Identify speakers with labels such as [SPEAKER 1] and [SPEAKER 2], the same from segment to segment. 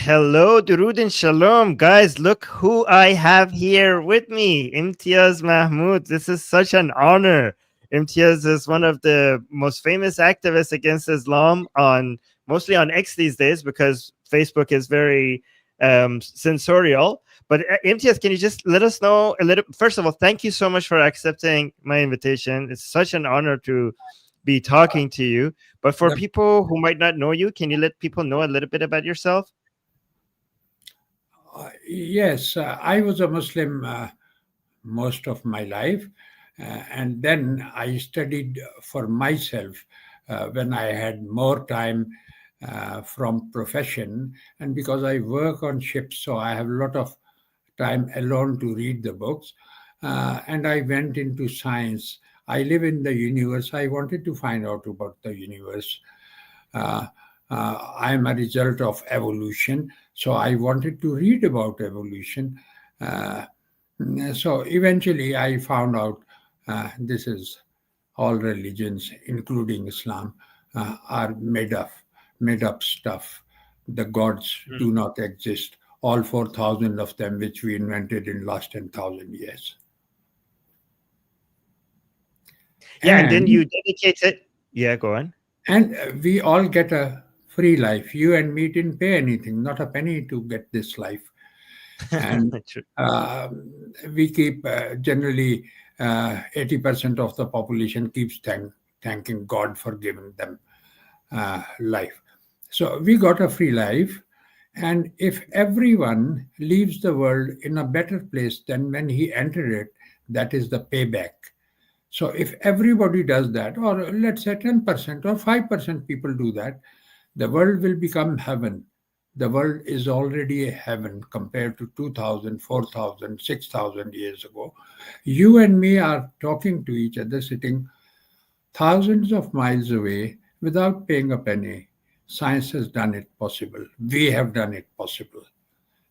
[SPEAKER 1] Hello, Durud and Shalom. Guys, look who I have here with me, Imtiaz Mahmood. This is such an honor. Imtiaz is one of the most famous activists against Islam mostly on X these days because Facebook is very censorial. But Imtiaz, can you just let us know a little? First of all, thank you so much for accepting my invitation. It's such an honor to be talking to you. But for
[SPEAKER 2] The-
[SPEAKER 1] people who might not know you, can you let people know a little bit about yourself?
[SPEAKER 2] yes, I was a Muslim most of my life, and then I studied for myself when I had more time from profession, and because I work on ships, so I have a lot of time alone to read the books, and I went into science. I live in the universe. I wanted to find out about the universe. Uh, I am a result of evolution, so I wanted to read about evolution. Uh, so eventually, I found out this is all religions, including Islam, are made up stuff. The gods do not exist. All 4,000 of them, which we invented in last 10,000 years.
[SPEAKER 1] Yeah, and then
[SPEAKER 2] And
[SPEAKER 1] you dedicated. Yeah, go on.
[SPEAKER 2] And we all get a free life. You and me didn't pay anything, not a penny to get this life. And
[SPEAKER 1] True.
[SPEAKER 2] uh, we keep generally 80% of the population keeps thanking God for giving them life. So we got a free life. And if everyone leaves the world in a better place than when he entered it, that is the payback. So if everybody does that, or let's say 10% or 5% people do that, the world will become heaven. The world is already a heaven compared to 2,000, 4,000, 6,000 years ago. You and me are talking to each other, sitting thousands of miles away without paying a penny. Science has done it possible. We have done it possible.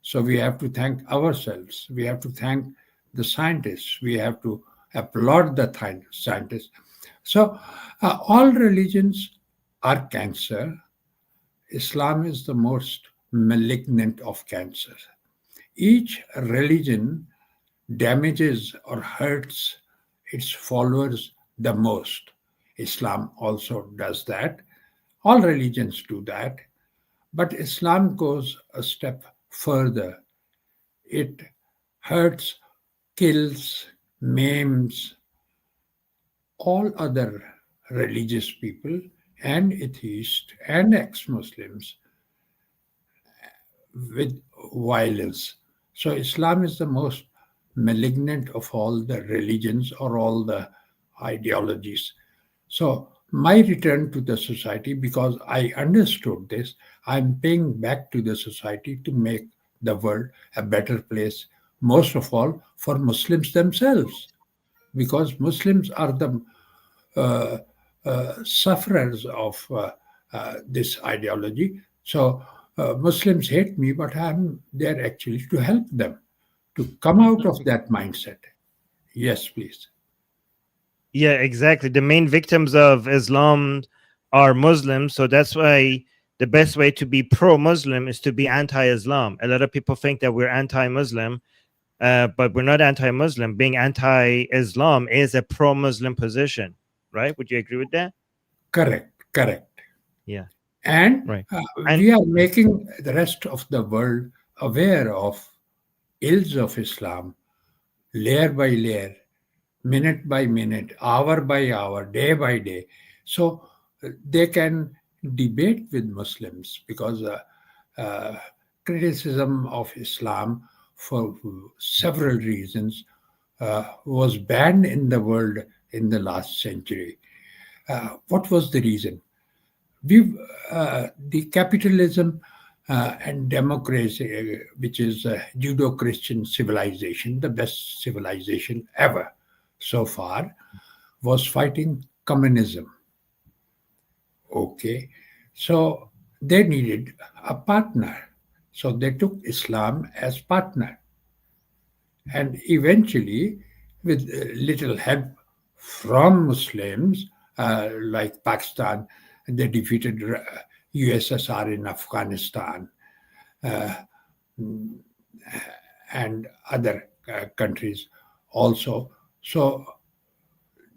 [SPEAKER 2] So we have to thank ourselves. We have to thank the scientists. We have to applaud the scientists. So all religions are cancer. Islam is the most malignant of cancer. Each religion damages or hurts its followers the most. Islam also does that. All religions do that. But Islam goes a step further. It hurts, kills, maims all other religious people and atheists and ex-Muslims with violence. So Islam is the most malignant of all the religions or all the ideologies. So my return to the society, because I understood this, I'm paying back to the society to make the world a better place, most of all for Muslims themselves, because Muslims are the uh, sufferers of this ideology. So Muslims hate me, but I'm there actually to help them to come out of that mindset. Yes, please.
[SPEAKER 1] Yeah, exactly. The main victims of Islam are Muslims, so that's why the best way to be pro-Muslim is to be anti-Islam. A lot of people think that we're anti-Muslim, but we're not anti-Muslim. Being anti-Islam is a pro-Muslim position, right? Would you agree with that?
[SPEAKER 2] Correct, correct.
[SPEAKER 1] Yeah,
[SPEAKER 2] And
[SPEAKER 1] right. And
[SPEAKER 2] we are making the rest of the world aware of ills of Islam, layer by layer, minute by minute, hour by hour, day by day. So they can debate with Muslims because uh, criticism of Islam for several reasons was banned in the world in the last century. What was the reason? The capitalism and democracy, which is Judeo-Christian civilization, the best civilization ever so far, was fighting communism. Okay, so they needed a partner. So they took Islam as partner. And eventually, with little help from Muslims, like Pakistan, they defeated USSR in Afghanistan. uh, mm, and other countries also. So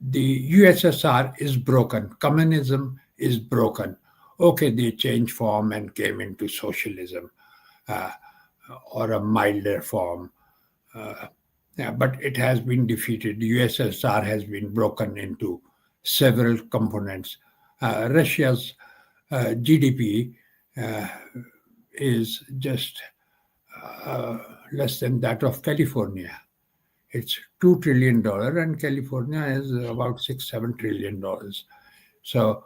[SPEAKER 2] the USSR is broken, communism is broken. Okay, they changed form and came into socialism, uh, or a milder form. Uh, yeah, but it has been defeated. USSR has been broken into several components. Russia's GDP uh, is just less than that of California. It's $2 trillion, and California is about $6-7 trillion. So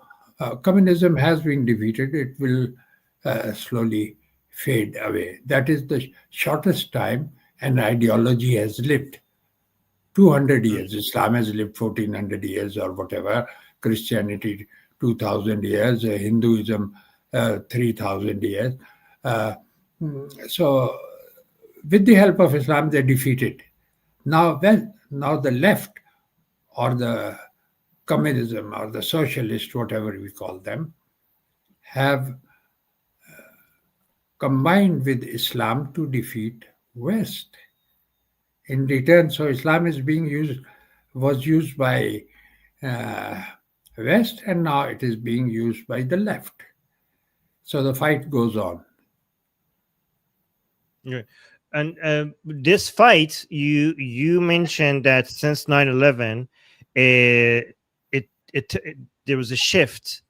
[SPEAKER 2] communism has been defeated. It will slowly fade away. That is the shortest time an ideology has lived. 200
[SPEAKER 1] Mm.
[SPEAKER 2] years. Islam has lived 1400 years or whatever. Christianity 2000 years. Hinduism 3000 years. Uh, so with the help of Islam, they defeated. Now the left or the communism or the socialist, whatever we call them, have combined with Islam to defeat West. In return, so Islam is being used, was used by uh, West, and now it is being used by the left. So the fight goes on.
[SPEAKER 1] Yeah. And this fight, you mentioned that since 9/11, it there was a shift.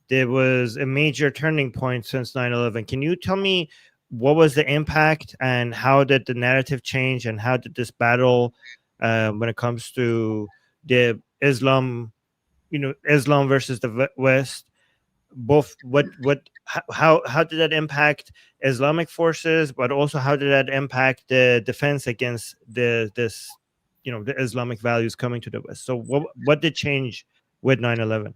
[SPEAKER 1] There was a major turning point since 9/11. Can you tell me what was the impact and how did the narrative change and how did this battle, when it comes to the Islam, Islam versus the West, both how did that impact Islamic forces, but also how did that impact the defense against the Islamic values coming to the West? So what did change with 9/11?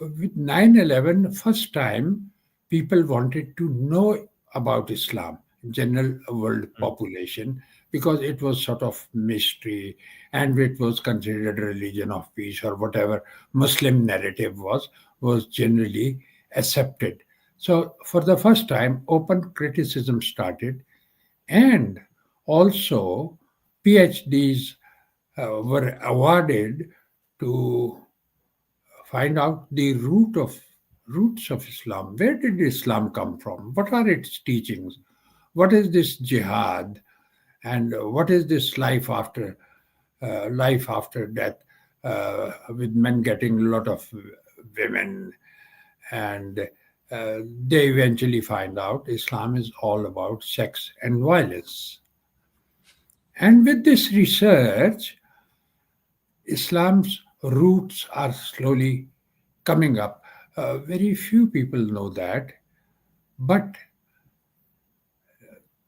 [SPEAKER 2] With 9/11, first time people wanted to know about Islam, general world
[SPEAKER 1] Mm.
[SPEAKER 2] population, because it was sort of mystery and it was considered a religion of peace or whatever Muslim narrative was generally accepted. So for the first time, open criticism started, and also PhDs were awarded to find out the roots of Islam. Where did Islam come from? What are its teachings? What is this jihad? And what is this life after death, with men getting a lot of women? And they eventually find out Islam is all about sex and violence. And with this research, Islam's roots are slowly coming up. Very few people know that, but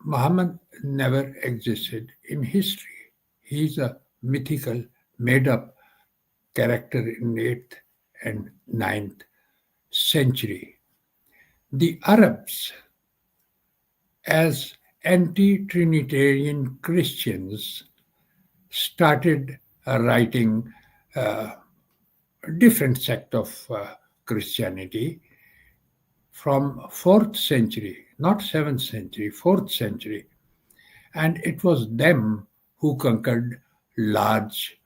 [SPEAKER 2] Muhammad never existed in history. He's a mythical, made up character in 8th and 9th century. The Arabs, as anti Trinitarian Christians, started writing a different sect of Christianity from 4th century, not 7th century, 4th century. And it was them who conquered large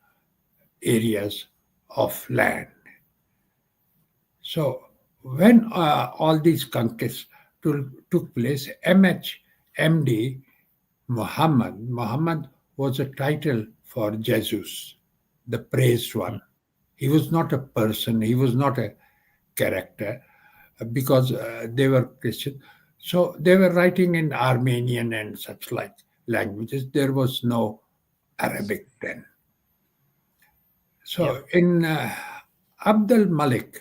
[SPEAKER 2] areas of land. So when all these conquests took place, MD Muhammad was a title for Jesus, the praised one. He was not a person, he was not a character, because they were Christian. So they were writing in Armenian and such like languages. There was no Arabic then.
[SPEAKER 1] Yep.
[SPEAKER 2] So in Abdul Malik,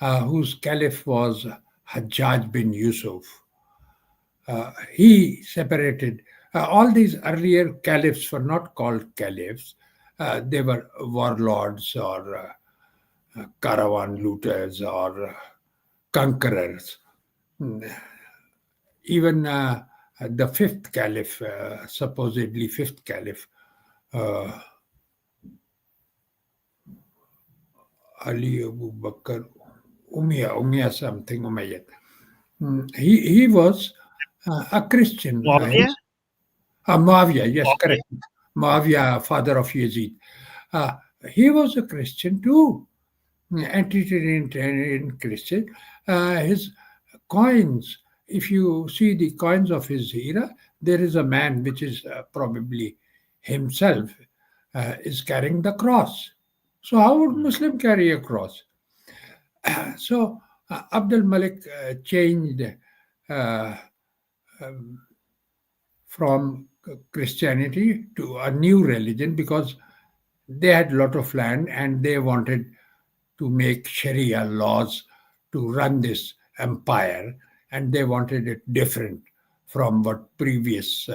[SPEAKER 2] whose caliph was Hajjaj bin Yusuf, he separated. All these earlier caliphs were not called caliphs. They were warlords or caravan looters or conquerors. Even the fifth caliph, supposedly fifth caliph, uh, Ali Abu Bakr, Umayyad something, Umayyad. He was a Christian.
[SPEAKER 1] Muawiyah?
[SPEAKER 2] Muawiyah, yes,
[SPEAKER 1] Okay.
[SPEAKER 2] correct. Muawiyah, father of Yazid. Uh, he was a Christian too, anti-Trinitarian Christian. His coins, if you see the coins of his era, there is a man, which is probably himself, is carrying the cross. So how would
[SPEAKER 1] Mm.
[SPEAKER 2] Muslim carry a cross? So Abdul Malik changed uh, um, from Christianity to a new religion because they had a lot of land and they wanted to make Sharia laws to run this empire, and they wanted it different from what previous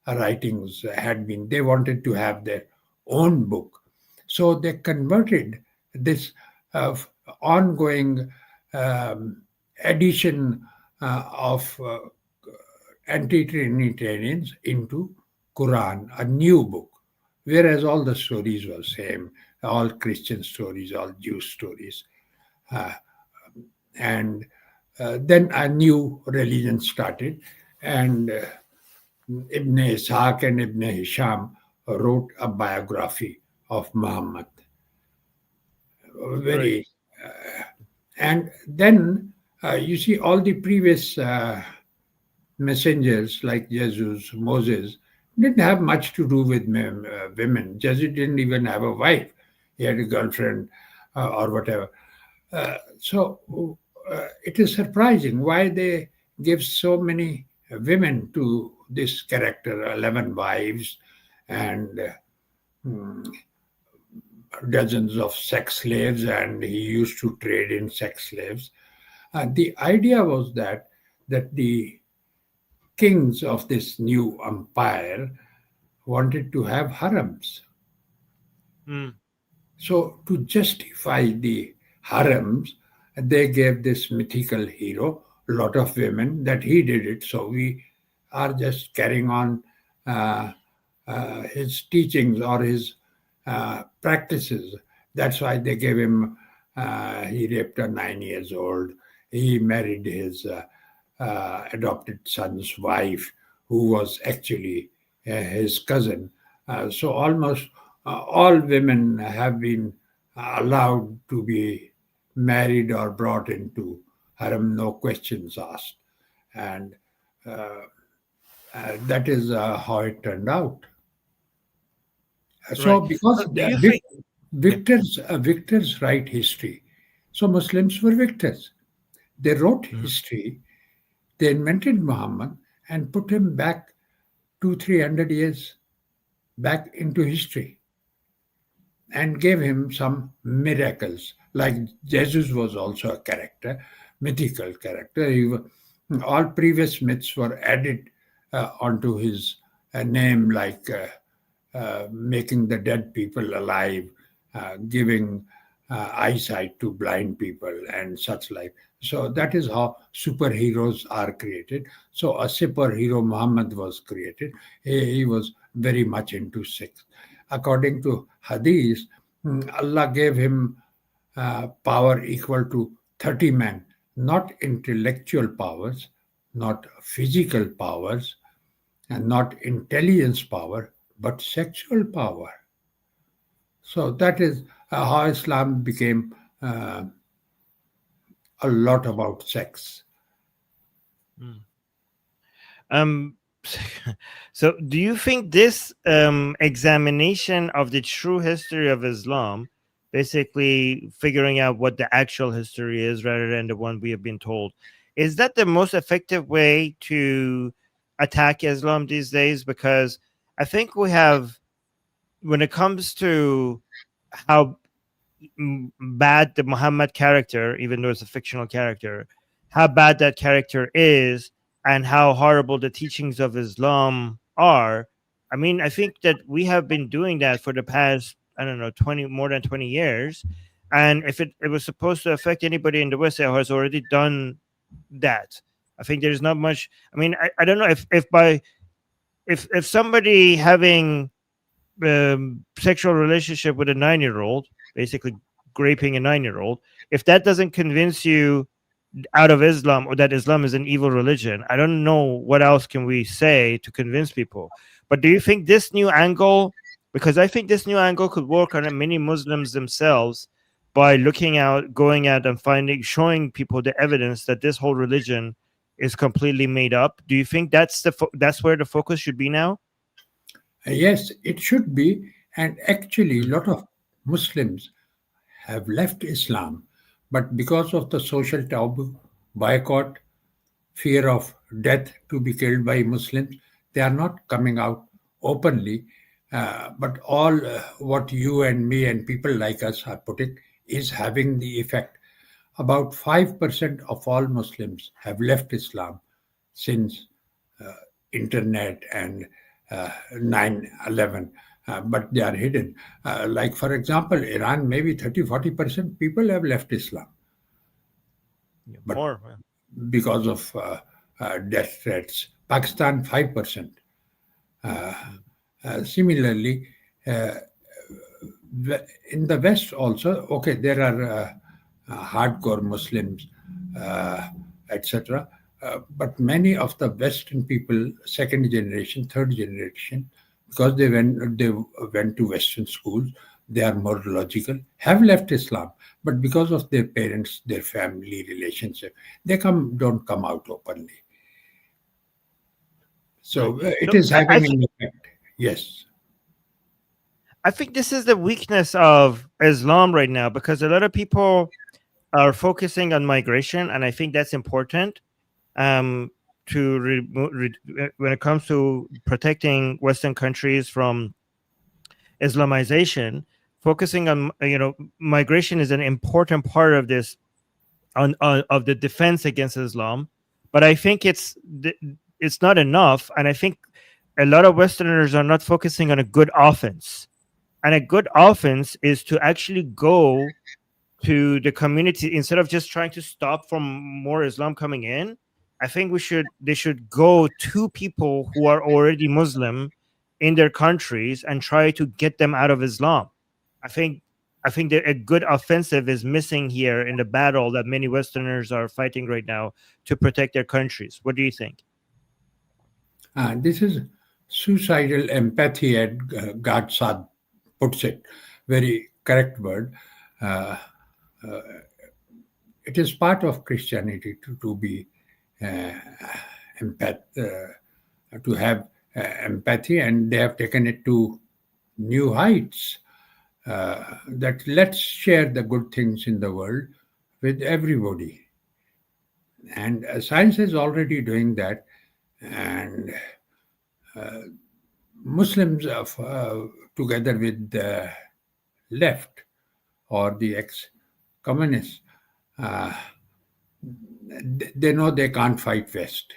[SPEAKER 2] writings had been. They wanted to have their own book. So they converted this uh, ongoing um, edition of anti-Trinitarians into Quran, a new book, whereas all the stories were same, all Christian stories, all Jewish stories. Uh, and then a new religion started, and Ibn Ishaq and Ibn Hisham wrote a biography of Muhammad.
[SPEAKER 1] Right.
[SPEAKER 2] Very, and then you see all the previous messengers like Jesus, Moses, didn't have much to do with women. Jesus didn't even have a wife; he had a girlfriend or whatever. So it is surprising why they give so many women to this character, 11 wives and mm, dozens of sex slaves, and he used to trade in sex slaves. The idea was that the kings of this new empire wanted to have harems.
[SPEAKER 1] Mm.
[SPEAKER 2] So, to justify the harems, they gave this mythical hero a lot of women that he did it. So, we are just carrying on uh, his teachings or his practices. That's why they gave him, he raped a 9 years old. He married his adopted son's wife, who was actually his cousin. So almost all women have been allowed to be married or brought into harem, no questions asked. And uh, that is how it turned out. So,
[SPEAKER 1] Right.
[SPEAKER 2] because
[SPEAKER 1] So do you think? Yeah.
[SPEAKER 2] victors write history, so Muslims were victors. They wrote
[SPEAKER 1] Mhm.
[SPEAKER 2] history. They invented Muhammad and put him back 200-300 years back into history and gave him some miracles. Like Jesus was also a character, mythical character. All previous myths were added onto his name, like making the dead people alive, giving eyesight to blind people, and such like. So that is how superheroes are created. So a superhero Muhammad was created. He was very much into sex. According to Hadith, Allah gave him power equal to 30 men, not intellectual powers, not physical powers, and not intelligence power, but sexual power. So that is how Islam became a lot about sex.
[SPEAKER 1] Mm. Um, so do you think this examination of the true history of Islam, basically figuring out what the actual history is rather than the one we have been told, is that the most effective way to attack Islam these days? Because I think we have, when it comes to how bad the Muhammad character, even though it's a fictional character, how bad that character is, and how horrible the teachings of Islam are. I mean, I think that we have been doing that for the past, I don't know, 20, more than 20 years. And if it was supposed to affect anybody in the West, it has already done that. I think there's not much. I mean, I don't know if by if somebody having sexual relationship with a 9-year old, basically raping a 9-year old, if that doesn't convince you out of Islam, or that Islam is an evil religion. I don't know what else can we say to convince people. But do you think this new angle, because I think this new angle could work on many Muslims themselves by looking out, going out and finding, showing people the evidence that this whole religion is completely made up. Do you think that's where the focus should be now?
[SPEAKER 2] Yes, it should be. And actually, a lot of Muslims have left Islam, but because of the social taboo, boycott, fear of death to be killed by Muslims, they are not coming out openly. But all what you and me and people like us are putting is having the effect. About 5% of all Muslims have left Islam since internet and 9/11, but they are hidden. Like, for example, Iran, maybe 30-40% people have left Islam, but
[SPEAKER 1] More.
[SPEAKER 2] because of death threats. Pakistan, 5%. Similarly, in the West also, okay, there are hardcore Muslims, etc. But many of the Western people, second generation, third generation, because they went to Western schools, they are more logical, have left Islam. But because of their parents, their family relationship, they don't come out openly. So it
[SPEAKER 1] So
[SPEAKER 2] is having an effect. Yes.
[SPEAKER 1] I think this is the weakness of Islam right now, because a lot of people are focusing on migration, and I think that's important. To when it comes to protecting Western countries from Islamization, focusing on migration is an important part of this, on of the defense against Islam. But I think it's not enough, and I think a lot of Westerners are not focusing on a good offense. And a good offense is to actually go to the community instead of just trying to stop from more Islam coming in. I think they should go to people who are already Muslim in their countries and try to get them out of Islam. I think I think that a good offensive is missing here in the battle that many Westerners are fighting right now to protect their countries. What do you think?
[SPEAKER 2] This is suicidal empathy, as Gadsad puts it. Very correct word. Uh, uh, it is part of Christianity to be uh, empath, to have empathy, and they have taken it to new heights. That let's share the good things in the world with everybody. And science is already doing that. And Muslims, together with the left or the ex-communists, uh, they know they can't fight West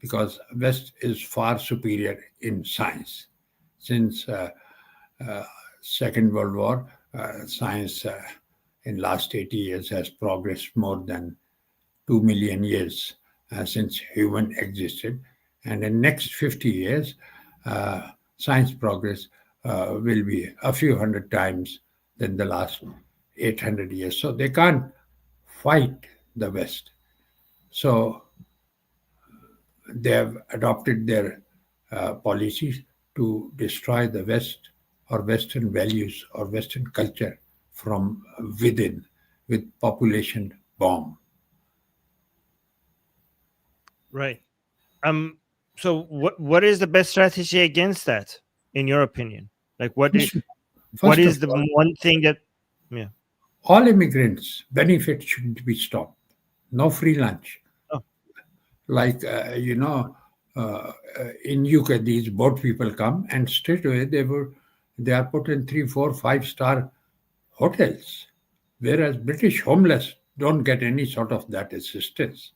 [SPEAKER 2] because West is far superior in science. Since uh, Second World War, science in last 80 years has progressed more than 2 million years since human existed. And in next 50 years, science progress will be a few hundred times than the last 800 years. So they can't fight the West. So they have adopted their policies to destroy the West or Western values or Western culture from within with population bomb.
[SPEAKER 1] Right. Um. So, what is the best strategy against that, in your opinion? Like,
[SPEAKER 2] First,
[SPEAKER 1] what
[SPEAKER 2] first of
[SPEAKER 1] is the
[SPEAKER 2] all,
[SPEAKER 1] one thing that? Yeah.
[SPEAKER 2] all immigrants' benefits should be stopped. No free lunch.
[SPEAKER 1] Oh,
[SPEAKER 2] Like, in UK, these boat people come and straight away they are put in 3, 4, 5 star hotels, whereas British homeless don't get any sort of that assistance.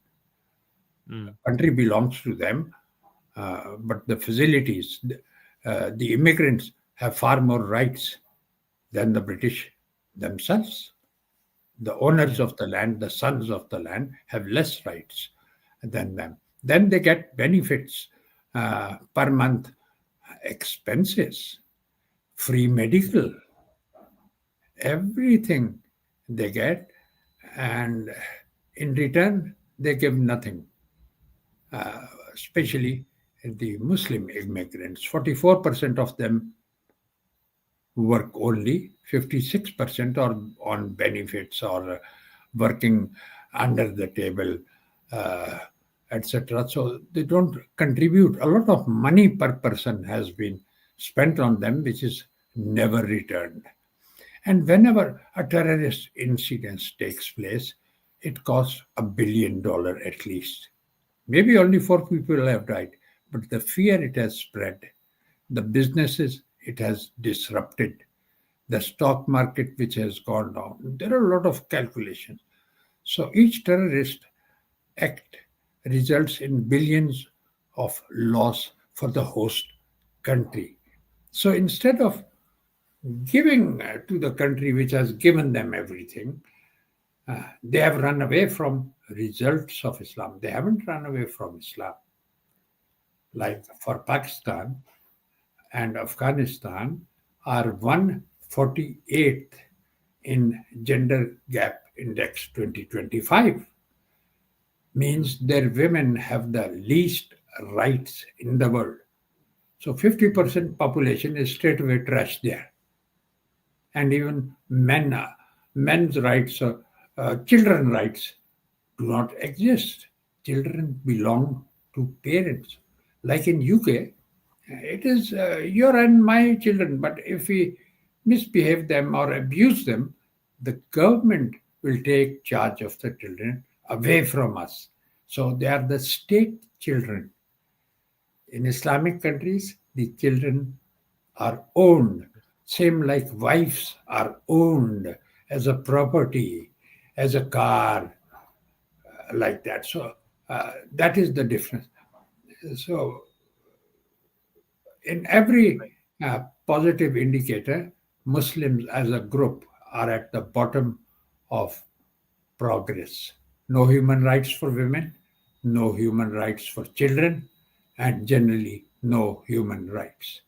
[SPEAKER 1] mm,
[SPEAKER 2] Country belongs to them, but the facilities, the immigrants have far more rights than the British themselves. The owners
[SPEAKER 1] yeah.
[SPEAKER 2] of the land, the sons of the land, have less rights than them. Then they get benefits, per month expenses, free medical, everything they get. And In return, they give nothing, especially the Muslim immigrants. 44% of them work only, 56% are on benefits or working under the table, uh, etc. So they don't contribute. A lot of money per person has been spent on them, which is never returned. And whenever a terrorist incident takes place, it costs $1 billion at least. Maybe only 4 people have died, but the fear it has spread, the businesses it has disrupted, the stock market which has gone down. There are a lot of calculations. So each terrorist act results in billions of loss for the host country. So instead of giving to the country which has given them everything, they have run away from results of Islam. They haven't run away from Islam. Like for Pakistan and Afghanistan are 148th in Gender Gap Index 2025. Means their women have the least rights in the world. So 50% population is straight away trashed there. And even men's rights, children rights do not exist. Children belong to parents. Like in UK, it is your and my children, but if we misbehave them or abuse them, the government will take charge of the children away from us. So they are the state children. In Islamic countries, the children are owned, same like wives are owned as a property, as a car, like that. So that is the difference. So in every positive indicator, Muslims as a group are at the bottom of progress. No human rights for women, no human rights for children, and generally no human rights.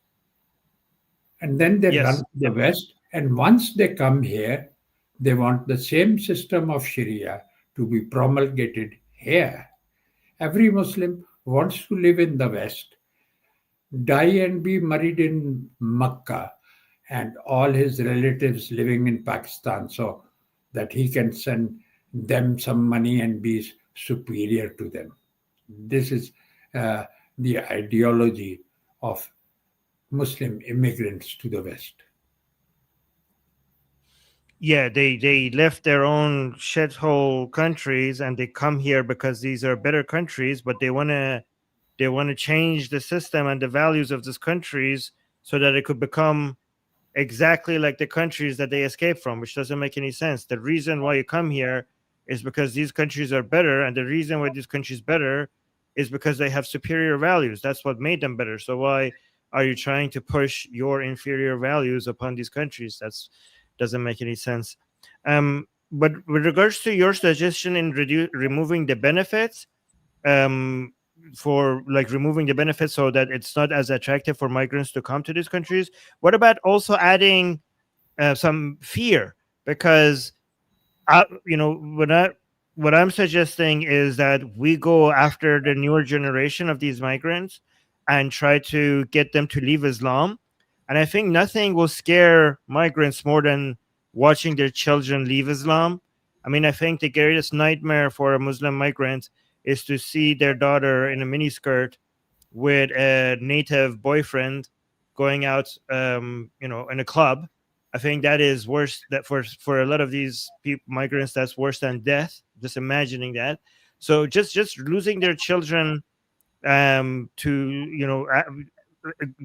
[SPEAKER 2] And then they run
[SPEAKER 1] Yes.
[SPEAKER 2] to the West, and once they come here, they want the same system of Sharia to be promulgated here. Every Muslim wants to live in the West, die and be married in Makkah, and all his relatives living in Pakistan, so that he can send them some money and be superior to them. This is uh, the ideology of Muslim immigrants to the West.
[SPEAKER 1] Yeah, they left their own shithole countries and they come here because these are better countries, but they want to change the system and the values of these countries so that it could become exactly like the countries that they escaped from, which doesn't make any sense. The reason why you come here is because these countries are better, and the reason why these countries better is because they have superior values. That's what made them better. So why are you trying to push your inferior values upon these countries? That's doesn't make any sense. But with regards to your suggestion in removing the benefits, um, for like removing the benefits so that it's not as attractive for migrants to come to these countries, what about also adding some fear? Because you know, what I'm suggesting is that we go after the newer generation of these migrants and try to get them to leave Islam. And I think nothing will scare migrants more than watching their children leave Islam. I mean, I think the greatest nightmare for a Muslim migrant is to see their daughter in a miniskirt with a native boyfriend going out, in a club. I think that is worse. That for a lot of these people, migrants, that's worse than death. Just imagining that. So just losing their children, to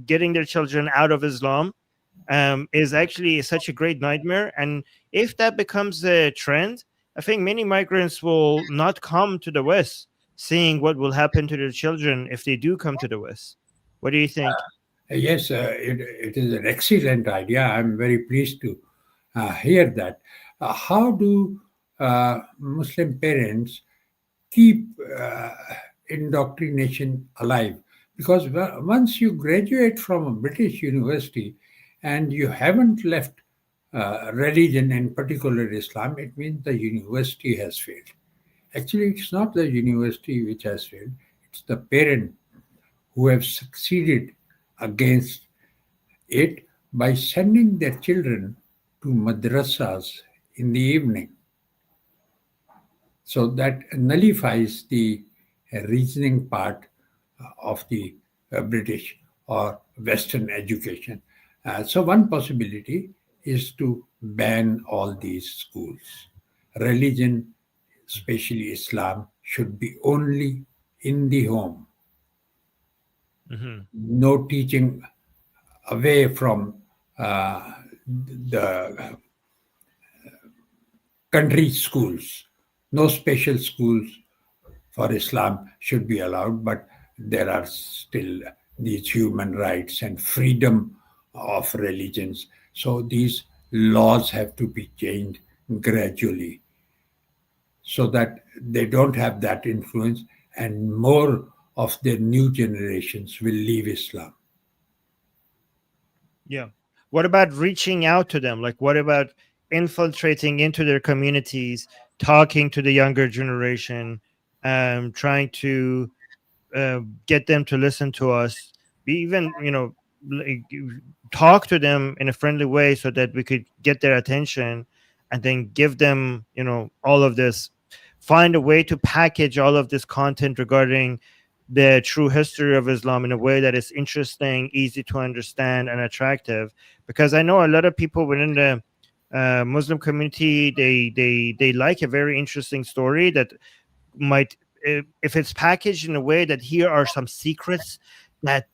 [SPEAKER 1] getting their children out of Islam, is actually such a great nightmare. And if that becomes a trend, I think many migrants will not come to the West, seeing what will happen to their children if they do come to the West. What do you think?
[SPEAKER 2] Yes, it is an excellent idea. I'm very pleased to hear that. How do Muslim parents keep indoctrination alive? Because once you graduate from a British university and you haven't left religion, in particular Islam, it means the university has failed. Actually, it's not the university which has failed, it's the parent who have succeeded against it by sending their children to madrasas in the evening. So that nullifies the reasoning part of the British or Western education. So, one possibility is to ban all these schools. Religion, especially Islam, should be only in the home.
[SPEAKER 1] Hmm.
[SPEAKER 2] No teaching away from uh, the country schools. No special schools for Islam should be allowed, but there are still these human rights and freedom of religions. So these laws have to be changed gradually so that they don't have that influence and more of the new generations will leave Islam.
[SPEAKER 1] Yeah. What about reaching out to them? Like, what about infiltrating into their communities, talking to the younger generation, trying to get them to listen to us, be even, like, talk to them in a friendly way so that we could get their attention, and then give them, all of this, find a way to package all of this content regarding the true history of Islam in a way that is interesting, easy to understand, and attractive. Because I know a lot of people within the Muslim community, they like a very interesting story that might, if it's packaged in a way that here are some secrets that,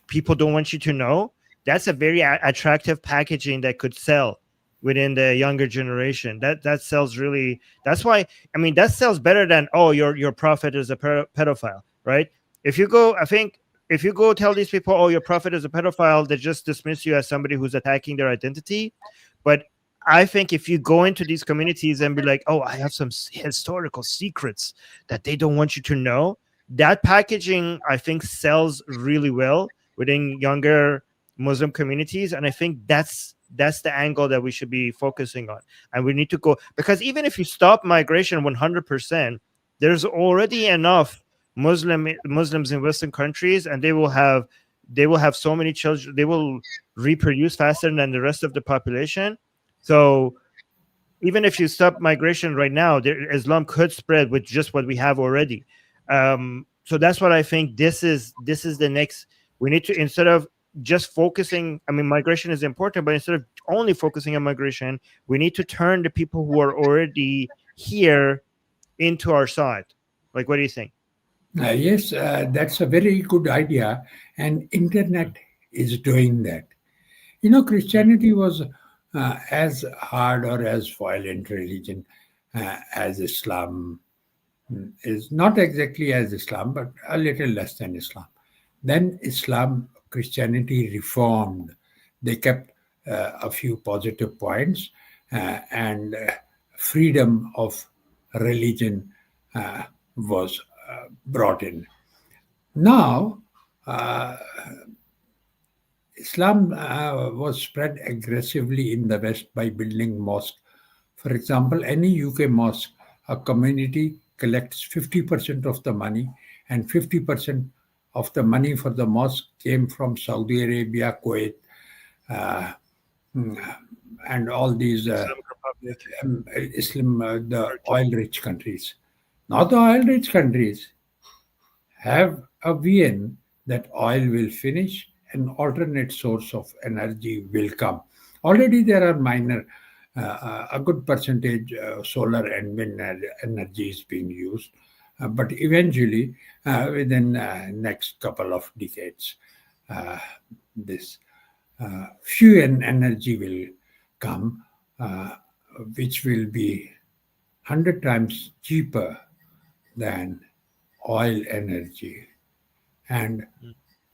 [SPEAKER 1] people don't want you to know, that's a very attractive packaging that could sell within the younger generation. That sells really. That's why, I mean, that sells better than, oh, your prophet is a pedophile, right? If you go, I think, if you go tell these people, oh, your prophet is a pedophile, they just dismiss you as somebody who's attacking their identity. But I think if you go into these communities and be like, oh, I have some historical secrets that they don't want you to know, that packaging, I think, sells really well within younger Muslim communities. And I think that's the angle that we should be focusing on. And we need to go, because even if you stop migration 100%, there's already enough Muslims in Western countries, and they will have so many children, they will reproduce faster than the rest of the population. So even if you stop migration right now, Islam could spread with just what we have already. So that's what I think. This is the next. We need to, instead of just focusing. I mean, migration is important, but instead of only focusing on migration, we need to turn the people who are already here into our side. Like, what do you think?
[SPEAKER 2] Yes, that's a very good idea, and internet is doing that. You know,
[SPEAKER 1] Mm,
[SPEAKER 2] Christianity was as hard or as violent religion as Islam is, not exactly as Islam, but a little less than Islam. Then Islam, Christianity reformed. They kept a few positive points and freedom of religion uh, was brought in. Now, uh, Islam was spread aggressively in the West by building mosques. For example, any UK mosque, a community collects 50% of the money, and 50% of the money for the mosque came from Saudi Arabia, Kuwait, uh, mm, and all these
[SPEAKER 1] Islamic Republic.
[SPEAKER 2] Islam, the
[SPEAKER 1] Turkey.
[SPEAKER 2] oil-rich countries. Now the oil-rich countries have a VN that oil will finish, an alternate source of energy will come. Already there are a good percentage solar and wind energy is being used, but eventually, within next couple of decades, uh, this fuel energy will come, uh, which will be 100 times cheaper than oil energy and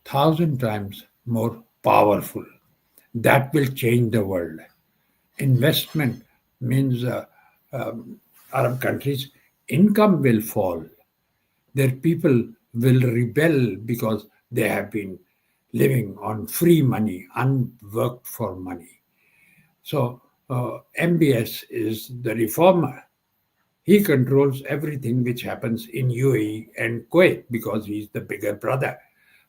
[SPEAKER 2] 1,000 times more powerful. That will change the world. Investment means Arab countries' income will fall. Their people will rebel because they have been living on free money, unworked for money. So, MBS is the reformer. He controls everything which happens in UAE and Kuwait because he's the bigger brother.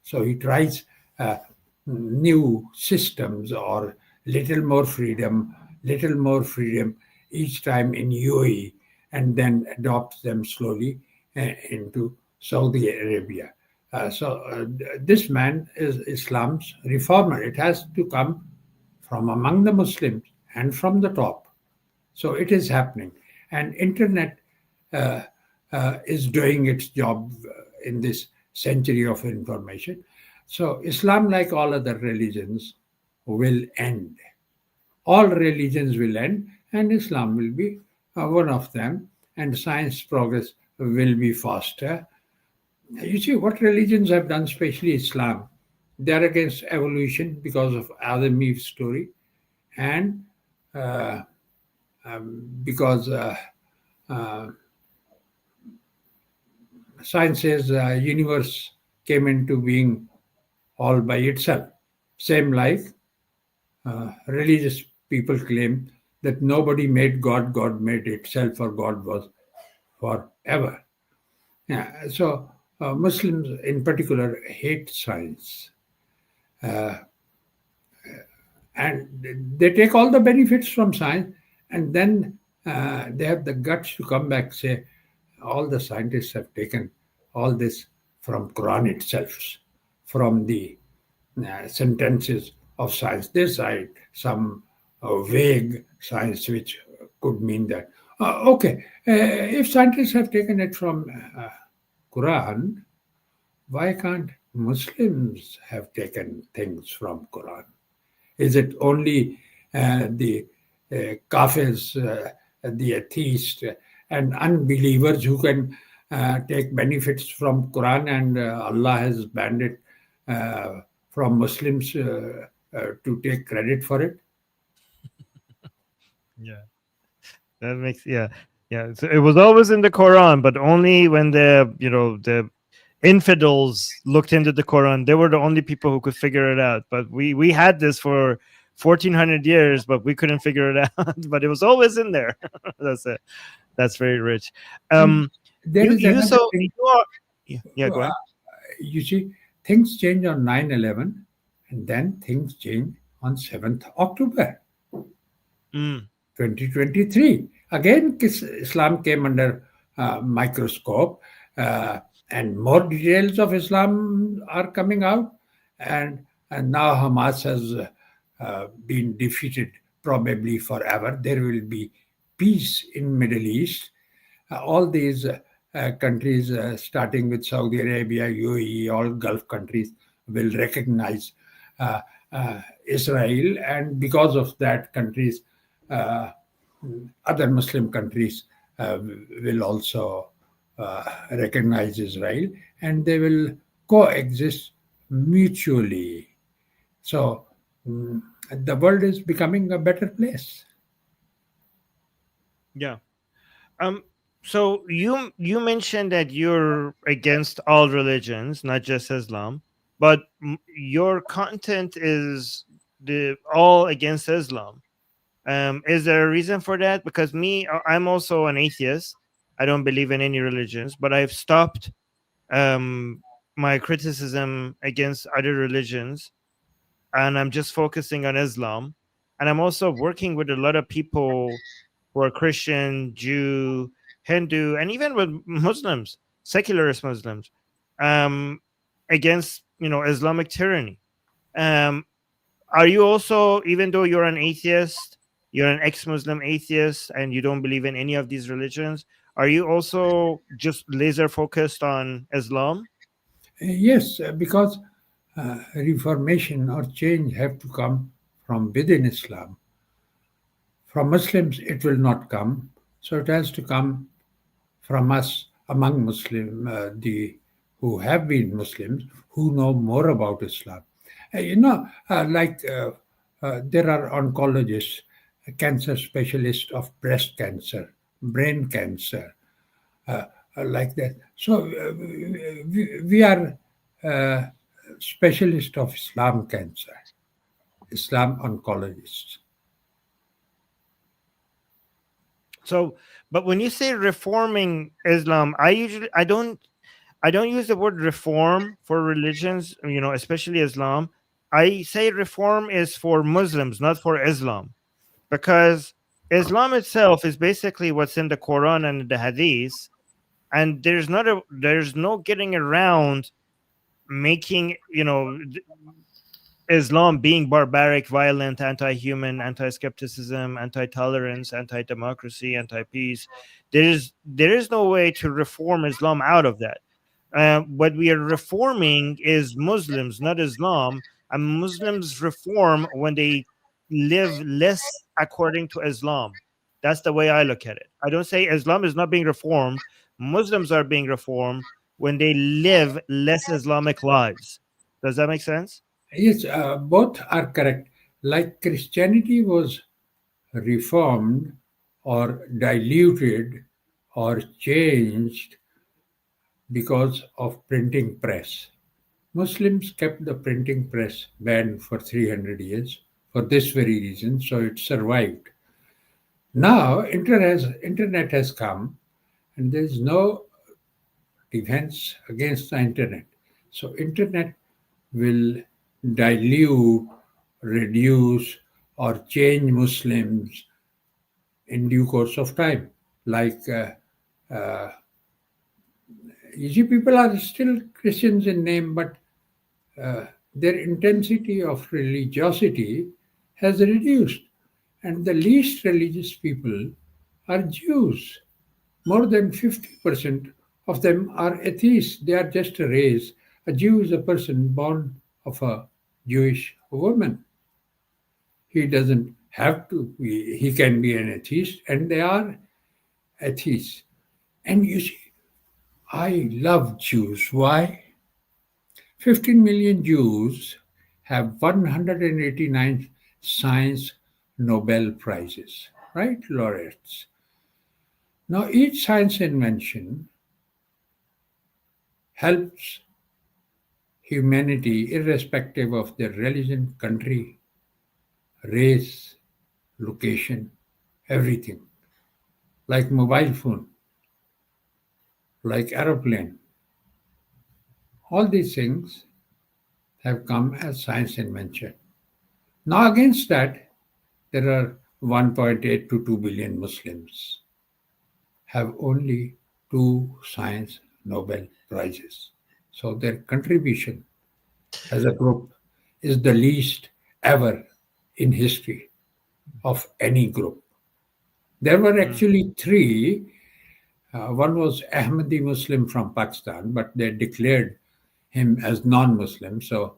[SPEAKER 2] So he tries uh, new systems or little more freedom each time in UAE, and then adopts them slowly into Saudi Arabia. This man is Islam's reformer. It has to come from among the Muslims and from the top. So it is happening, and internet uh, is doing its job in this century of information. So Islam, like all other religions, will end. All religions will end, and Islam will be one of them. And science progress will be faster. You see what religions have done, especially Islam. They are against evolution because of Adam Eve's story, and uh, because uh, science says universe came into being all by itself. Same like religious people claim that nobody made God, God made itself, or God was forever. Yeah, so Muslims in particular hate science, uh, and they take all the benefits from science, and then they have the guts to come back say all the scientists have taken all this from Quran itself, from the sentences of science. They cite some vague science which could mean that. Okay, if scientists have taken it from Quran, why can't Muslims have taken things from Quran? Is it only the kafirs, the atheists, and unbelievers who can take benefits from Quran, and Allah has banned it uh, from Muslims to take credit for it?
[SPEAKER 1] Yeah, that makes yeah. So it was always in the Quran, but only when the infidels looked into the Quran. They were the only people who could figure it out. But we had this for 1400 years, but we couldn't figure it out. But it was always in there. That's it. That's very rich.
[SPEAKER 2] And
[SPEAKER 1] Um,
[SPEAKER 2] there
[SPEAKER 1] you
[SPEAKER 2] is
[SPEAKER 1] you
[SPEAKER 2] another
[SPEAKER 1] so
[SPEAKER 2] thing.
[SPEAKER 1] you are yeah. Go
[SPEAKER 2] uh,
[SPEAKER 1] ahead.
[SPEAKER 2] You see, things change on 9/11, and then things change on 7th October
[SPEAKER 1] Mm,
[SPEAKER 2] 2023. Again, Islam came under microscope, uh, and more details of Islam are coming out. And, and now Hamas has been defeated probably forever. There will be peace in Middle East. All these countries, starting with Saudi Arabia, UAE, all Gulf countries, will recognize uh, Israel, and because of that, countries, uh, other Muslim countries, uh, will also recognize Israel, and they will coexist mutually. So mm, the world is becoming a better place.
[SPEAKER 1] yeah. Um. So you mentioned that you're against all religions, not just Islam, but your content is the all against Islam. Is there a reason for that? Because I'm also an atheist. I don't believe in any religions, but I've stopped um, my criticism against other religions, and I'm just focusing on Islam. And I'm also working with a lot of people who are Christian, Jew, Hindu, and even with Muslims, secularist Muslims, um, against Islamic tyranny. Um, are you also, even though you're an atheist, you're an ex-Muslim atheist, and you don't believe in any of these religions, are you also just laser focused on Islam?
[SPEAKER 2] Yes, because reformation or change have to come from within Islam. From Muslims, it will not come. So it has to come from us among Muslim, the who have been Muslims, who know more about Islam. There are oncologists, cancer specialists of breast cancer, brain cancer, uh, like that. So we are uh, specialists of Islam cancer, Islam oncologists.
[SPEAKER 1] So But when you say reforming Islam, I don't use the word reform for religions, especially Islam. I say reform is for Muslims, not for Islam, because Islam itself is basically what's in the Quran and the Hadith, and there's no getting around making Islam being barbaric, violent, anti-human, anti-skepticism, anti-tolerance, anti-democracy, anti-peace. There is no way to reform Islam out of that. What we are reforming is Muslims, not Islam. And Muslims reform when they live less according to Islam. That's the way I look at it. I don't say Islam is not being reformed. Muslims are being reformed when they live less Islamic lives. Does that make sense?
[SPEAKER 2] Yes, both are correct. Like Christianity was reformed or diluted or changed because of printing press. Muslims kept the printing press banned for 300 years for this very reason, so it survived. Now, internet has come, and there is no defense against the internet. So, internet will dilute, reduce, or change Muslims in due course of time. Like, you see, people are still Christians in name, but their intensity of religiosity has reduced. And the least religious people are Jews. More than 50% of them are atheists. They are just a race. A Jew is a person born of a Jewish woman. He doesn't have to be, he can be an atheist, and they are atheists. And you see, I love Jews. Why? 15 million Jews have 189 science Nobel Prizes, right? Laureates. Now, each science invention helps humanity irrespective of their religion, country, race, location, everything. Like mobile phone, like aeroplane. All these things have come as science invention. Now, against that, there are 1.8 to 2 billion Muslims have only two science Nobel Prizes. So their contribution as a group is the least ever in history of any group. There were actually three. One was Ahmadi Muslim from Pakistan, but they declared him as non-Muslim. So,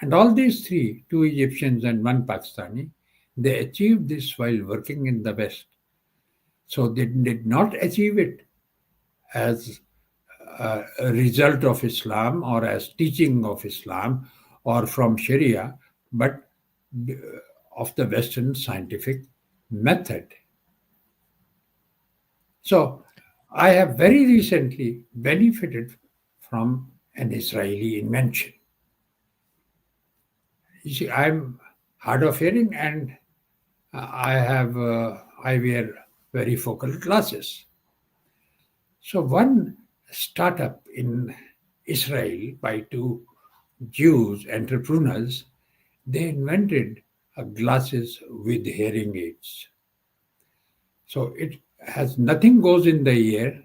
[SPEAKER 2] and all these three, two Egyptians and one Pakistani, they achieved this while working in the West. So they did not achieve it as a result of Islam or as teaching of Islam or from Sharia, but of the Western scientific method. So I have very recently benefited from an Israeli invention. You see, I'm hard of hearing and I wear very focal glasses. So one startup in Israel by two Jews entrepreneurs, they invented glasses with hearing aids. So it has nothing goes in the ear,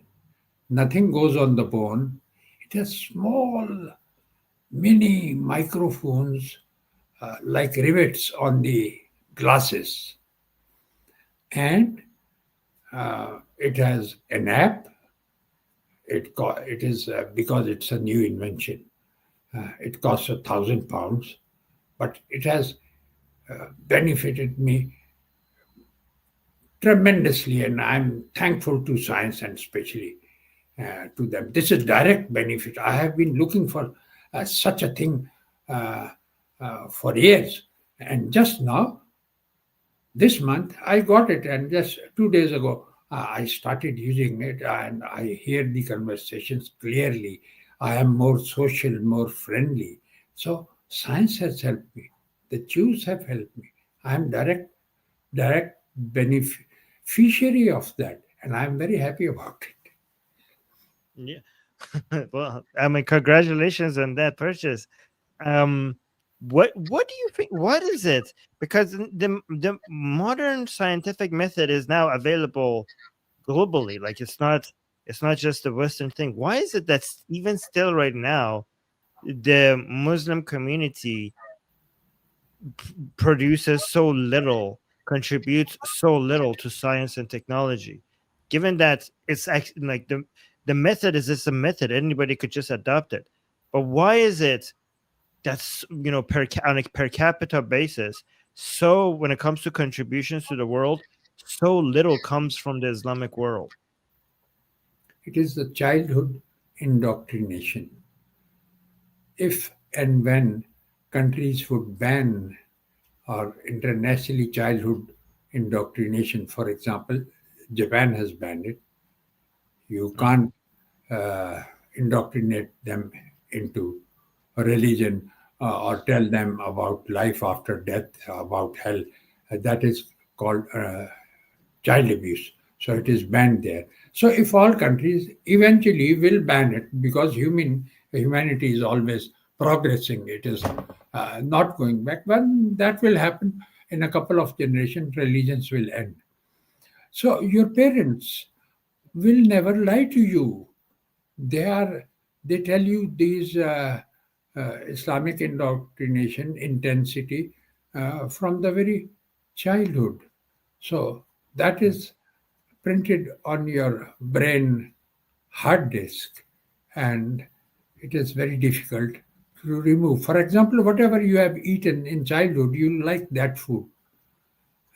[SPEAKER 2] nothing goes on the bone. It has small mini microphones like rivets on the glasses, and it has an app. It is because it's a new invention. It costs £1,000, but it has benefited me tremendously, and I'm thankful to science and especially to them. This is direct benefit. I have been looking for such a thing for years, and just now, this month, I got it, and just 2 days ago, I started using it, and I hear the conversations clearly. I am more social, more friendly. So science has helped me. The Jews have helped me. I am direct beneficiary of that. and I'm very happy about it.
[SPEAKER 1] Yeah. Well, I mean, congratulations on that purchase. Um, what do you think? What is it? Because the modern scientific method is now available globally. Like it's not just a Western thing. Why is it that even still right now the Muslim community produces so little, contributes so little to science and technology, given that it's actually like the method is just a method, anybody could just adopt it. But why is it that's on a per capita basis, so when it comes to contributions to the world, so little comes from the Islamic world?
[SPEAKER 2] It is the childhood indoctrination. If and when countries would ban or internationally childhood indoctrination, for example, Japan has banned it. You
[SPEAKER 1] Mhm.
[SPEAKER 2] can't indoctrinate them into a religion or tell them about life after death, about hell. That is called child abuse. So it is banned there. So if all countries eventually will ban it, because humanity is always progressing, it is not going back. But that will happen in a couple of generations. Religions will end. So your parents will never lie to you. They are they tell you these Islamic indoctrination intensity from the very childhood. So that is printed on your brain hard disk, and it is very difficult to remove. For example, whatever you have eaten in childhood, you like that food.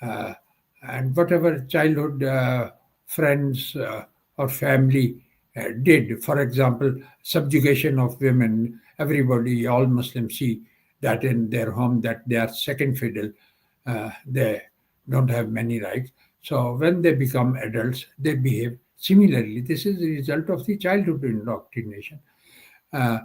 [SPEAKER 2] Uh, and whatever childhood friends or family did, for example, subjugation of women, everybody, all Muslims see that in their home, that they are second fiddle, they don't have many rights. So when they become adults, they behave similarly. This is the result of the childhood indoctrination. Uh,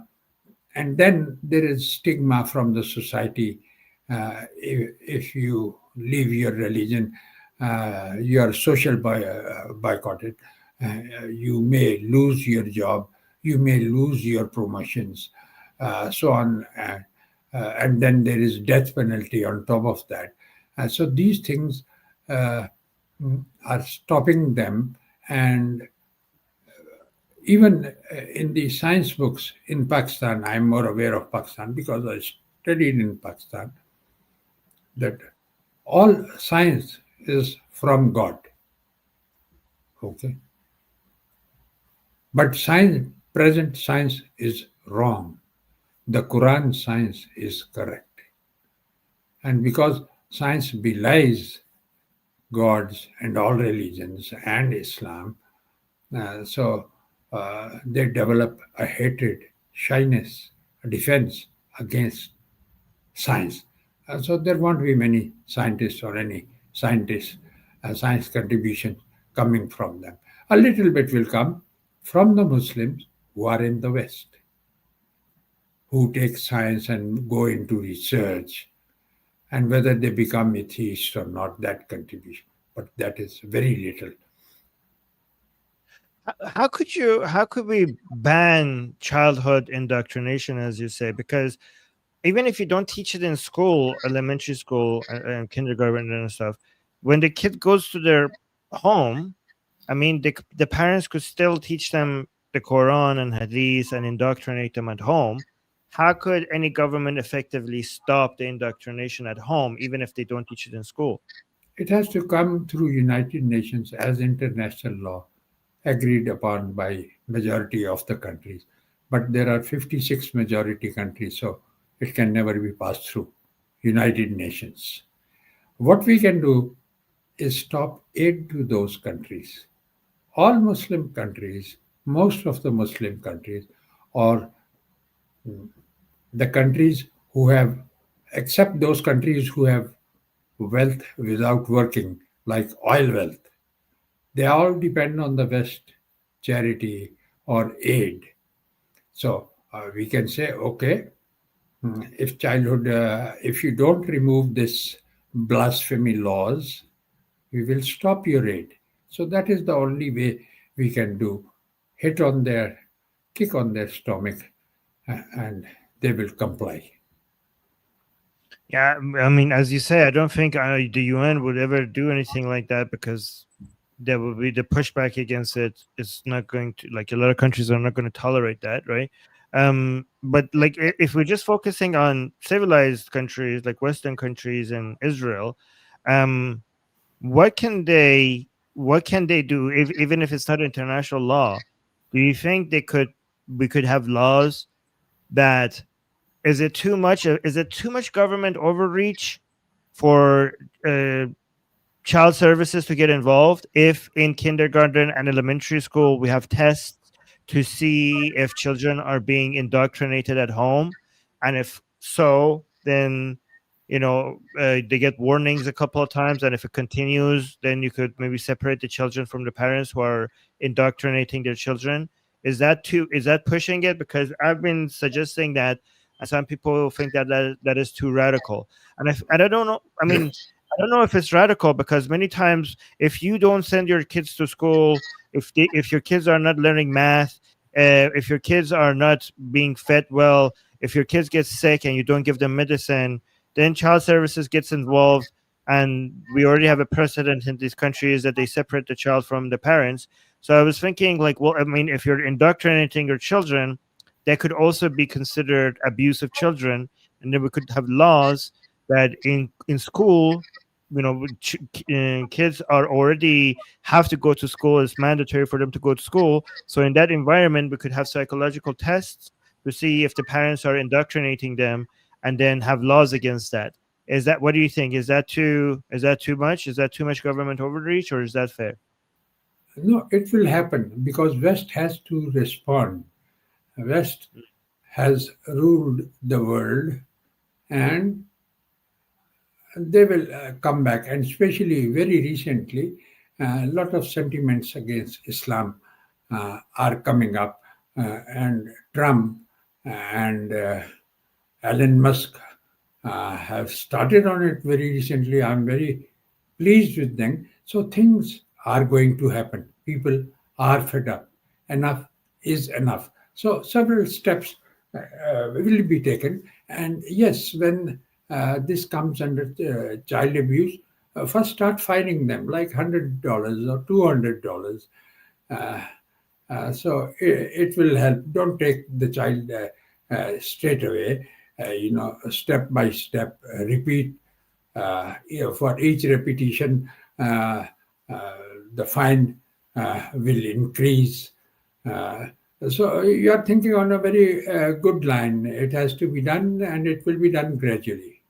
[SPEAKER 2] and then there is stigma from the society. If you leave your religion, you are social boycotted. You may lose your job, you may lose your promotions, so on. And then there is death penalty on top of that. So these things uh, are stopping them. And even in the science books in Pakistan, I'm more aware of Pakistan because I studied in Pakistan, that all science is from God. Okay. But science, present science is wrong. The Quran science is correct. And because science belies gods and all religions and Islam, so they develop a hatred, shyness, a defense against science. So there won't be many scientists or any scientists, science contribution coming from them. A little bit will come from the Muslims who are in the West, who take science and go into research, and whether they become atheists or not, that contribution. But that is very little.
[SPEAKER 1] How could we ban childhood indoctrination, as you say? Because even if you don't teach it in school, elementary school and kindergarten and stuff, when the kid goes to their home, I mean, the parents could still teach them the Quran and Hadith and indoctrinate them at home. How could any government effectively stop the indoctrination at home, even if they don't teach it in school?
[SPEAKER 2] It has to come through United Nations as international law, agreed upon by majority of the countries. But there are 56 majority countries, so it can never be passed through United Nations. What we can do is stop aid to those countries. All Muslim countries, most of the Muslim countries, or the countries who have, except those countries who have wealth without working, like oil wealth, they all depend on the West charity or aid. So we can say, okay, if childhood, if you don't remove this blasphemy laws, we will stop your aid. So that is the only way we can do. Hit on their, kick on their stomach, and they will comply.
[SPEAKER 1] Yeah, I mean, as you say, I don't think the UN would ever do anything like that because there will be the pushback against it. It's not going to, like, a lot of countries are not going to tolerate that, right? But like if we're just focusing on civilized countries like Western countries and Israel, um, what can they do if, even if it's not international law? Do you think we could have laws that, is it too much government overreach for child services to get involved if in kindergarten and elementary school we have tests to see if children are being indoctrinated at home, and if so, then they get warnings a couple of times, and if it continues, then you could maybe separate the children from the parents who are indoctrinating their children. Is that pushing it? Because I've been suggesting that, and some people think that that is too radical, and I don't know, I mean, I don't know if it's radical, because many times if you don't send your kids to school, if your kids are not learning math, if your kids are not being fed well, if your kids get sick and you don't give them medicine, then child services gets involved, and we already have a precedent in these countries that they separate the child from the parents. So I was thinking, like, well, I mean, if you're indoctrinating your children, that could also be considered abuse of children, and then we could have laws that in school, kids are already have to go to school. It's mandatory for them to go to school. So in that environment, we could have psychological tests to see if the parents are indoctrinating them, and then have laws against that. Is that, what do you think? Is that too much? Is that too much government overreach, or is that fair?
[SPEAKER 2] No, it will happen because West has to respond. West has ruled the world, and they will come back. And especially very recently, a lot of sentiments against Islam are coming up, and Trump and Elon Musk have started on it very recently. I'm very pleased with them. So things are going to happen. People are fed up. Enough is enough. So several steps will be taken. And yes, when this comes under child abuse, first start fining them like $100 or $200. Uh, so it will help. Don't take the child straight away. Step by step, repeat. For each repetition, uh, uh, the fine will increase. Uh, so you are thinking on a very good line. It has to be done, and it will be done gradually.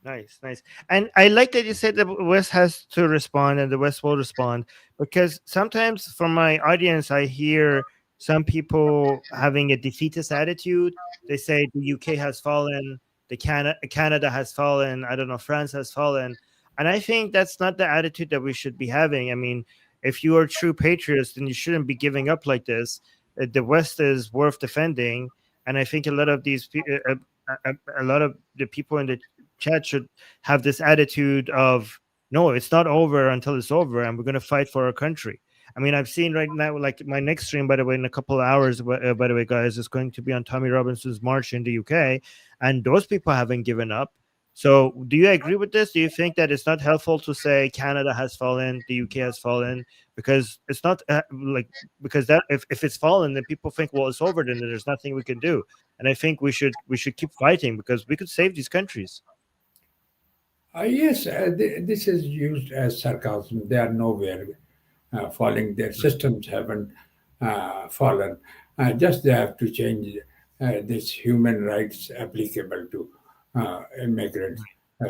[SPEAKER 1] Nice, nice. And I like that you said the West has to respond and the West will respond, because sometimes from my audience, I hear some people having a defeatist attitude. They say the UK has fallen, Canada has fallen, I don't know, France has fallen. And I think that's not the attitude that we should be having. I mean, if you are true patriots, then you shouldn't be giving up like this. The West is worth defending. And I think a lot of a lot of the people in the chat should have this attitude of, no, it's not over until it's over, and we're going to fight for our country. I mean, I've seen right now, like my next stream, by the way, in a couple of hours, by the way, guys, is going to be on Tommy Robinson's march in the UK, and those people haven't given up. So do you agree with this? Do you think that it's not helpful to say Canada has fallen, the UK has fallen, because it's not because that if it's fallen, then people think, well, it's over, then there's nothing we can do. And I think we should keep fighting, because we could save these countries.
[SPEAKER 2] Yes, this is used as sarcasm. They are nowhere falling. Their systems haven't fallen. Just they have to change this human rights applicable to immigrants.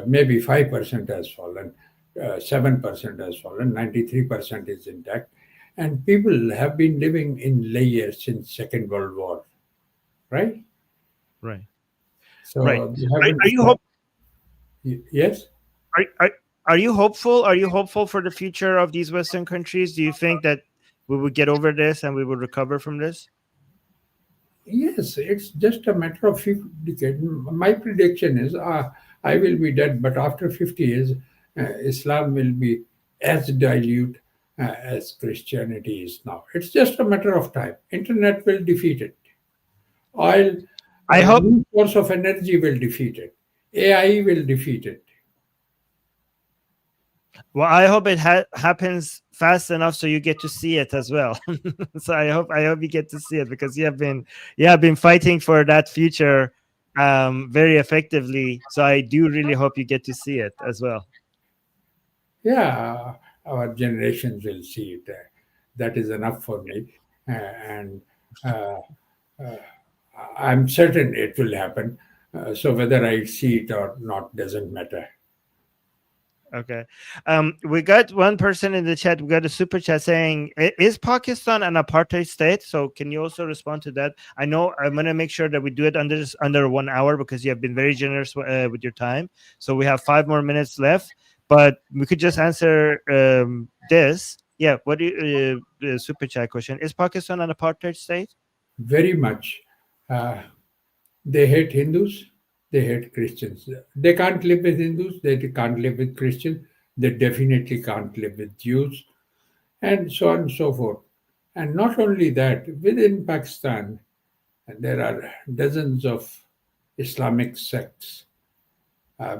[SPEAKER 2] Maybe 5% has fallen, 7% has fallen, 93% is intact. And people have been living in layers since Second World War, right?
[SPEAKER 1] Right. Right.
[SPEAKER 2] So they
[SPEAKER 1] Are
[SPEAKER 2] haven't
[SPEAKER 1] you
[SPEAKER 2] stopped. Yes?
[SPEAKER 1] are, are, are you hopeful? Are you hopeful for the future of these Western countries? Do you think that we would get over this and we would recover from this?
[SPEAKER 2] Yes, it's just a matter of few decades. My prediction is I will be dead, but after 50 years, Islam will be as dilute, as Christianity is now. It's just a matter of time. Internet will defeat it. Oil,
[SPEAKER 1] I hope.
[SPEAKER 2] new source of energy will defeat it. AI will defeat it.
[SPEAKER 1] Well, I hope it happens fast enough so you get to see it as well. So I hope you get to see it because you have been fighting for that future very effectively. So I do really hope you get to see it as well.
[SPEAKER 2] Yeah, our generations will see it. That is enough for me. And uh, uh, I'm certain it will happen. So whether I see it or not doesn't matter.
[SPEAKER 1] Okay. We got one person in the chat. We got a super chat saying, "Is Pakistan an apartheid state?" So, can you also respond to that? I know I'm going to make sure that we do it under 1 hour because you have been very generous with your time. So we have 5 more minutes left, but we could just answer this. Yeah. What do you, the super chat question? Is Pakistan an apartheid state?
[SPEAKER 2] Very much. Uh, they hate Hindus, they hate Christians. They can't live with Hindus, they can't live with Christians, they definitely can't live with Jews, and so on and so forth. And not only that, within Pakistan, there are dozens of Islamic sects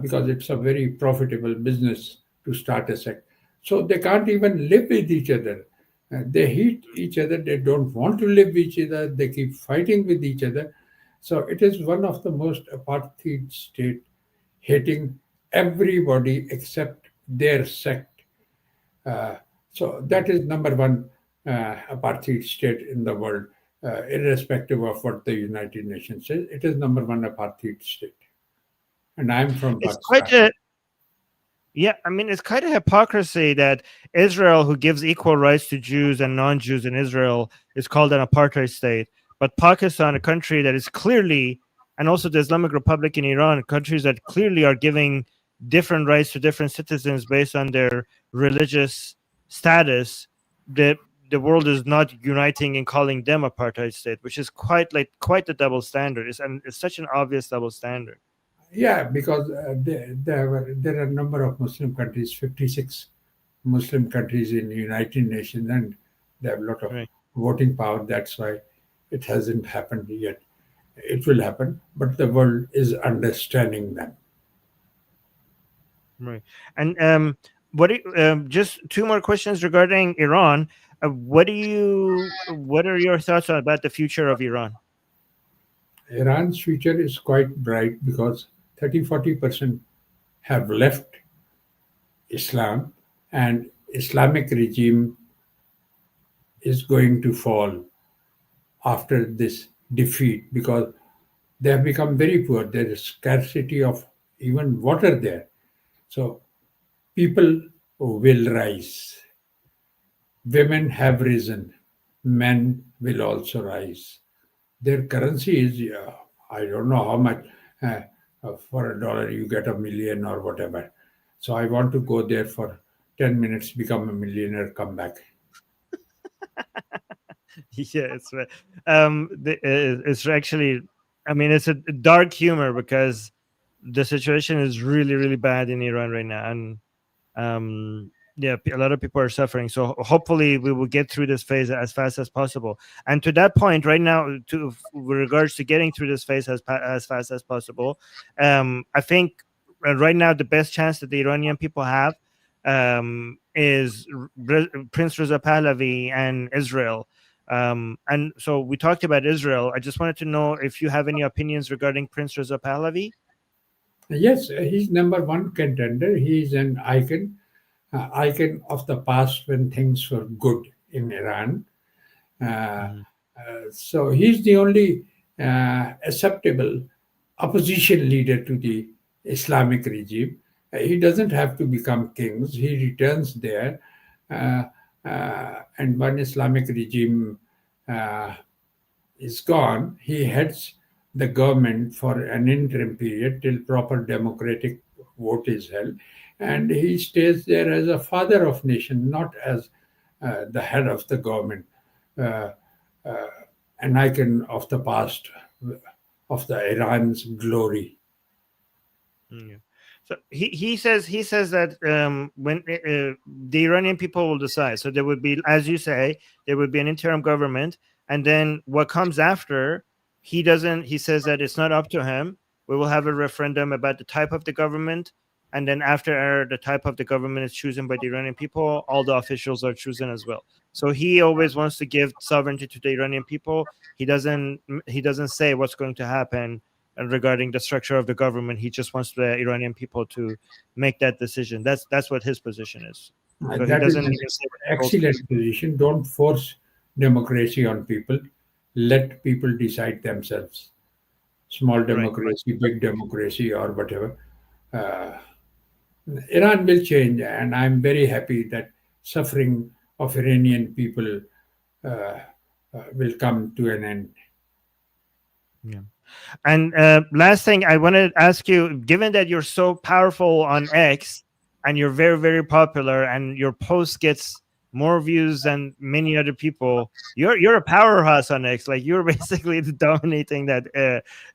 [SPEAKER 2] because it's a very profitable business to start a sect. So they can't even live with each other. They hate each other. They don't want to live with each other. They keep fighting with each other. So it is one of the most apartheid state, hating everybody except their sect. Uh, so that is number one apartheid state in the world, irrespective of what the United Nations says. It is number one apartheid state, and I'm from
[SPEAKER 1] It's quite
[SPEAKER 2] Pakistan.
[SPEAKER 1] a Yeah, I mean, it's kind of hypocrisy that Israel, who gives equal rights to Jews and non-Jews in Israel, is called an apartheid state. But Pakistan, a country that is clearly, and also the Islamic Republic in Iran, countries that clearly are giving different rights to different citizens based on their religious status, the world is not uniting and calling them apartheid state, which is quite the double standard. It's such an obvious double standard.
[SPEAKER 2] Yeah, because there are a number of Muslim countries, 56 Muslim countries in the United Nations, and they have a lot of
[SPEAKER 1] Right.
[SPEAKER 2] voting power. That's why it hasn't happened yet. It will happen, but the world is understanding them.
[SPEAKER 1] Right. And just two more questions regarding Iran. What are your thoughts about the future of Iran?
[SPEAKER 2] Iran's future is quite bright because 30-40% have left Islam, and Islamic regime is going to fall after this defeat because they have become very poor. There is scarcity of even water there. So people will rise. Women have risen. Men will also rise. Their currency is, I don't know how much. For $1, you get 1 million or whatever. So I want to go there for 10 minutes, become a millionaire, come back.
[SPEAKER 1] Yeah, it's actually, I mean, it's a dark humor because the situation is really, really bad in Iran right now, and yeah, a lot of people are suffering. So hopefully we will get through this phase as fast as possible. And to that point right now, with regards to getting through this phase as fast as possible, I think right now the best chance that the Iranian people have is Prince Reza Pahlavi and Israel. And so we talked about Israel. I just wanted to know if you have any opinions regarding Prince Reza Pahlavi.
[SPEAKER 2] Yes, he's number one contender. He's an icon of the past when things were good in Iran. Uh,
[SPEAKER 1] Mhm.
[SPEAKER 2] so he's the only acceptable opposition leader to the Islamic regime. He doesn't have to become kings. He returns there, uh, and when Islamic regime uh, is gone, he heads the government for an interim period till proper democratic vote is held, and he stays there as a father of nation, not as the head of the government, uh, uh, an icon of the past, of the Iran's glory.
[SPEAKER 1] Mm, yeah. So he says that when the Iranian people will decide, so there would be, as you say, there would be an interim government, and then what comes after, he doesn't. He says that it's not up to him. We will have a referendum about the type of the government, and then after the type of the government is chosen by the Iranian people, all the officials are chosen as well. So he always wants to give sovereignty to the Iranian people. He doesn't say what's going to happen and regarding the structure of the government. He just wants the Iranian people to make that decision. That's what his position is. So he
[SPEAKER 2] That is
[SPEAKER 1] doesn't
[SPEAKER 2] an
[SPEAKER 1] even say what the goals.
[SPEAKER 2] excellent position. Don't force democracy on people. Let people decide themselves. Small
[SPEAKER 1] Right.
[SPEAKER 2] democracy, big democracy, or whatever. Uh, Iran will change, and I'm very happy that suffering of Iranian people uh, will come to an end.
[SPEAKER 1] Yeah. And last thing I want to ask you, given that you're so powerful on X and you're very, very popular and your post gets more views than many other people, you're a powerhouse on X. Like you're basically dominating that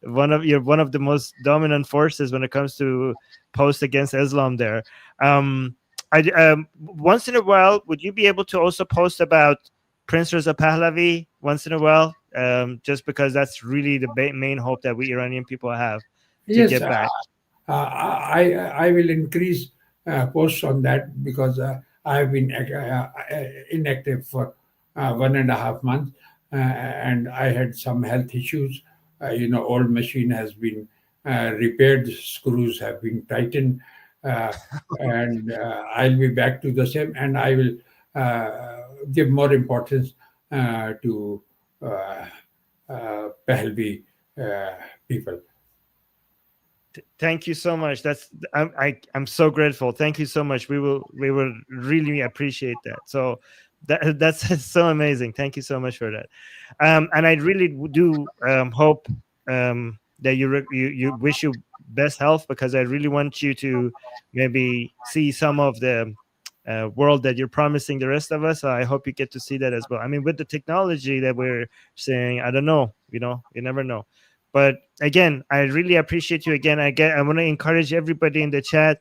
[SPEAKER 1] you're one of the most dominant forces when it comes to posts against Islam there. Once in a while, would you be able to also post about Prince Reza Pahlavi once in a while, just because that's really the main hope that we Iranian people have to
[SPEAKER 2] Yes,
[SPEAKER 1] get back.
[SPEAKER 2] I will increase posts on that because I have been inactive for 1.5 months, and I had some health issues. Old machine has been repaired, screws have been tightened, uh, and I'll be back to the same. And I will give more importance to Pahlavi people.
[SPEAKER 1] Thank you so much. I'm so grateful. Thank you so much. We will really appreciate that. So that's so amazing. Thank you so much for that. And I really do hope that you wish you best health, because I really want you to maybe see some of the world that you're promising the rest of us. I hope you get to see that as well. I mean, with the technology that we're seeing, I don't know. You never know. But again, I really appreciate you. Again, I want to encourage everybody in the chat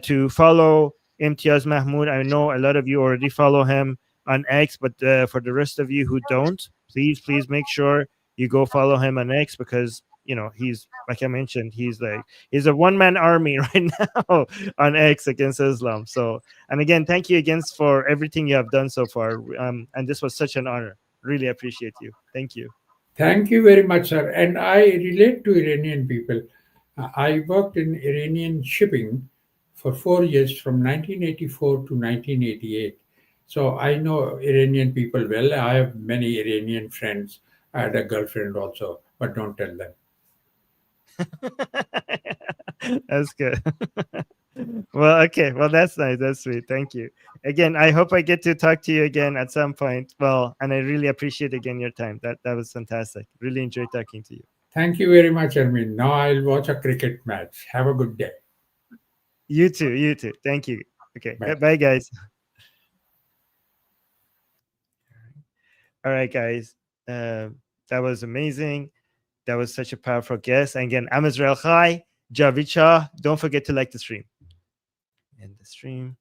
[SPEAKER 1] to follow Imtiaz Mahmood. I know a lot of you already follow him on X, but for the rest of you who don't, please make sure you go follow him on X, because he's, like I mentioned, he's a one-man army right now on X against Islam. So, and again, thank you again for everything you have done so far. And this was such an honor. Really appreciate you. Thank you.
[SPEAKER 2] Thank you very much, sir. And I relate to Iranian people. I worked in Iranian shipping for 4 years from 1984 to 1988. So I know Iranian people well. I have many Iranian friends. I had a girlfriend also, but don't tell them.
[SPEAKER 1] That's good. Well, okay. Well, that's nice. That's sweet. Thank you. Again, I hope I get to talk to you again at some point. Well, and I really appreciate again your time. That was fantastic. Really enjoyed talking to you.
[SPEAKER 2] Thank you very much, Armin. Now I'll watch a cricket match. Have a good day.
[SPEAKER 1] You too. You too. Thank you. Okay.
[SPEAKER 2] Bye.
[SPEAKER 1] Bye, guys. All right, guys. That was amazing. That was such a powerful guest. And again, I'm Israel Chai, Javid Shah. Don't forget to like the stream. End the stream.